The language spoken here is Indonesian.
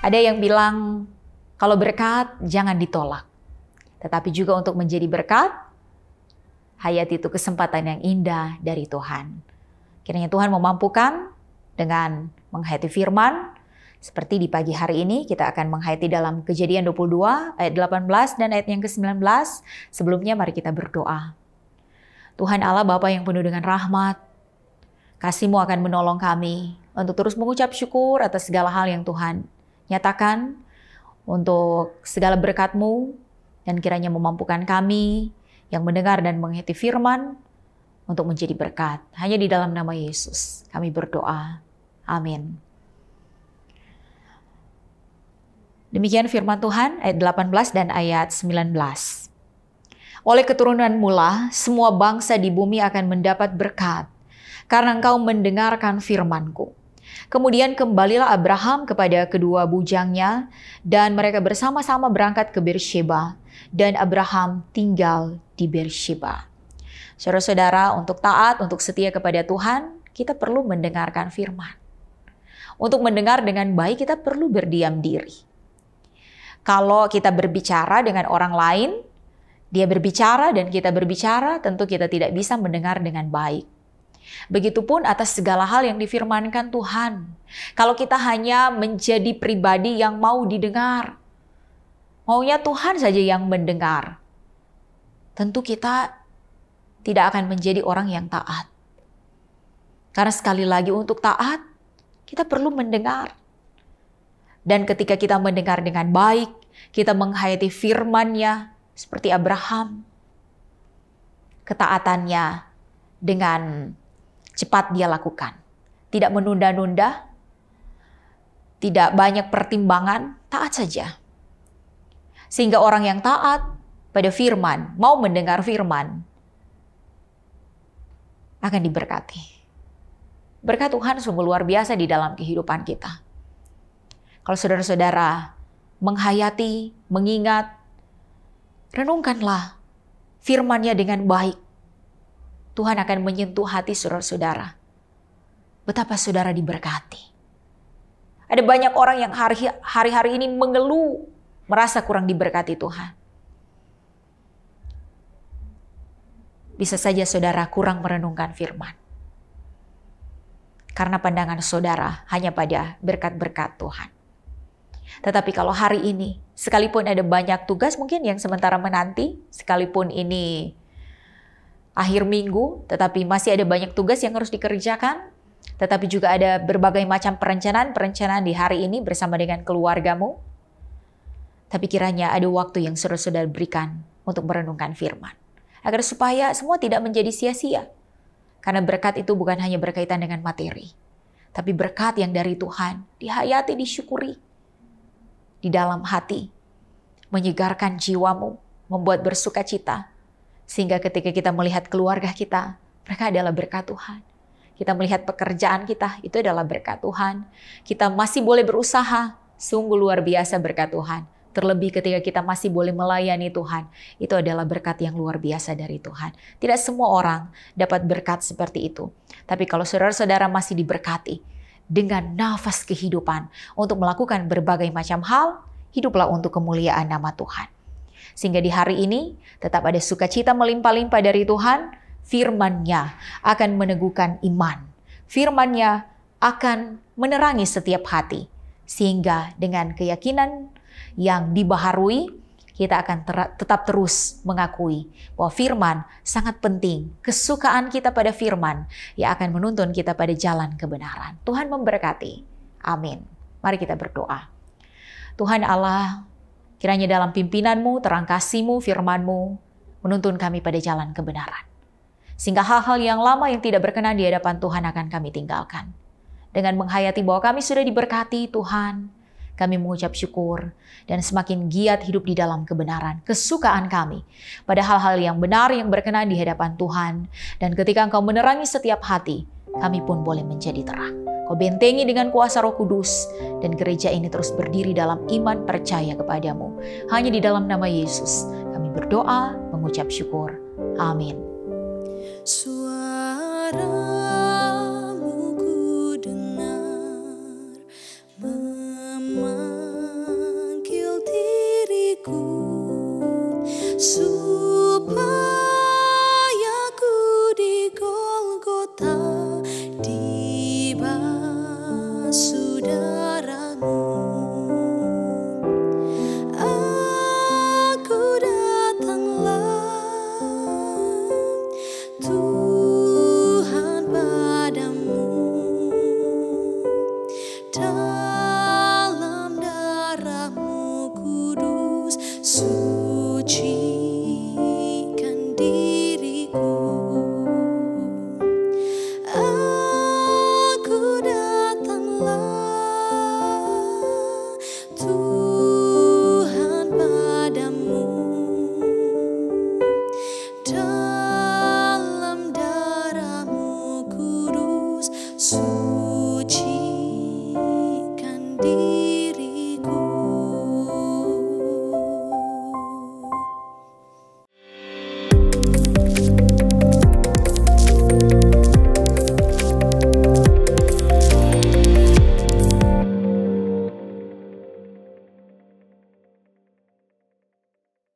Ada yang bilang, kalau berkat jangan ditolak. Tetapi juga untuk menjadi berkat, hayati itu kesempatan yang indah dari Tuhan. Kiranya Tuhan memampukan dengan menghayati firman. Seperti di pagi hari ini kita akan menghayati dalam Kejadian 22 ayat 18 dan ayat yang ke-19. Sebelumnya mari kita berdoa. Tuhan Allah Bapa yang penuh dengan rahmat, kasih-Mu akan menolong kami untuk terus mengucap syukur atas segala hal yang Tuhan nyatakan, untuk segala berkat-Mu, dan kiranya memampukan kami yang mendengar dan menghayati firman untuk menjadi berkat. Hanya di dalam nama Yesus kami berdoa. Amin. Demikian firman Tuhan ayat 18 dan ayat 19. Oleh keturunan mula, semua bangsa di bumi akan mendapat berkat, karena engkau mendengarkan firman-Ku. Kemudian kembalilah Abraham kepada kedua bujangnya, dan mereka bersama-sama berangkat ke Beersheba, dan Abraham tinggal di Beersheba. Saudara-saudara, untuk taat, untuk setia kepada Tuhan, kita perlu mendengarkan firman. Untuk mendengar dengan baik, kita perlu berdiam diri. Kalau kita berbicara dengan orang lain, dia berbicara dan kita berbicara, tentu kita tidak bisa mendengar dengan baik. Begitupun atas segala hal yang difirmankan Tuhan. Kalau kita hanya menjadi pribadi yang mau didengar, maunya Tuhan saja yang mendengar, tentu kita tidak akan menjadi orang yang taat. Karena sekali lagi untuk taat, kita perlu mendengar. Dan ketika kita mendengar dengan baik, kita menghayati firman-Nya seperti Abraham. Ketaatannya dengan cepat dia lakukan. Tidak menunda-nunda, tidak banyak pertimbangan, taat saja. Sehingga orang yang taat pada firman, mau mendengar firman, akan diberkati. Berkat Tuhan sungguh luar biasa di dalam kehidupan kita. Kalau saudara-saudara menghayati, mengingat, renungkanlah firman-Nya dengan baik. Tuhan akan menyentuh hati saudara-saudara. Betapa saudara diberkati. Ada banyak orang yang hari-hari ini mengeluh, merasa kurang diberkati Tuhan. Bisa saja saudara kurang merenungkan firman. Karena pandangan saudara hanya pada berkat-berkat Tuhan. Tetapi kalau hari ini, sekalipun ada banyak tugas mungkin yang sementara menanti, sekalipun ini akhir minggu, tetapi masih ada banyak tugas yang harus dikerjakan, tetapi juga ada berbagai macam perencanaan di hari ini bersama dengan keluargamu. Tapi kiranya ada waktu yang saudara-saudara berikan untuk merenungkan firman. Agar supaya semua tidak menjadi sia-sia. Karena berkat itu bukan hanya berkaitan dengan materi, tapi berkat yang dari Tuhan, dihayati, disyukuri. Di dalam hati, menyegarkan jiwamu, membuat bersuka cita. Sehingga ketika kita melihat keluarga kita, mereka adalah berkat Tuhan. Kita melihat pekerjaan kita, itu adalah berkat Tuhan. Kita masih boleh berusaha, sungguh luar biasa berkat Tuhan. Terlebih ketika kita masih boleh melayani Tuhan, itu adalah berkat yang luar biasa dari Tuhan. Tidak semua orang dapat berkat seperti itu. Tapi kalau saudara-saudara masih diberkati, dengan nafas kehidupan untuk melakukan berbagai macam hal, hiduplah untuk kemuliaan nama Tuhan. Sehingga di hari ini tetap ada sukacita melimpah-limpah dari Tuhan, firman-Nya akan meneguhkan iman. Firman-Nya akan menerangi setiap hati. Sehingga dengan keyakinan yang dibaharui, kita akan tetap terus mengakui bahwa firman sangat penting. Kesukaan kita pada firman yang akan menuntun kita pada jalan kebenaran. Tuhan memberkati. Amin. Mari kita berdoa. Tuhan Allah, kiranya dalam pimpinan-Mu, terang kasih-Mu, firman-Mu, menuntun kami pada jalan kebenaran. Sehingga hal-hal yang lama yang tidak berkenan di hadapan Tuhan akan kami tinggalkan. Dengan menghayati bahwa kami sudah diberkati Tuhan, kami mengucap syukur dan semakin giat hidup di dalam kebenaran. Kesukaan kami pada hal-hal yang benar yang berkenan di hadapan Tuhan. Dan ketika Engkau menerangi setiap hati, kami pun boleh menjadi terang. Kau bentengi dengan kuasa Roh Kudus dan gereja ini terus berdiri dalam iman percaya kepadamu. Hanya di dalam nama Yesus kami berdoa, mengucap syukur. Amin.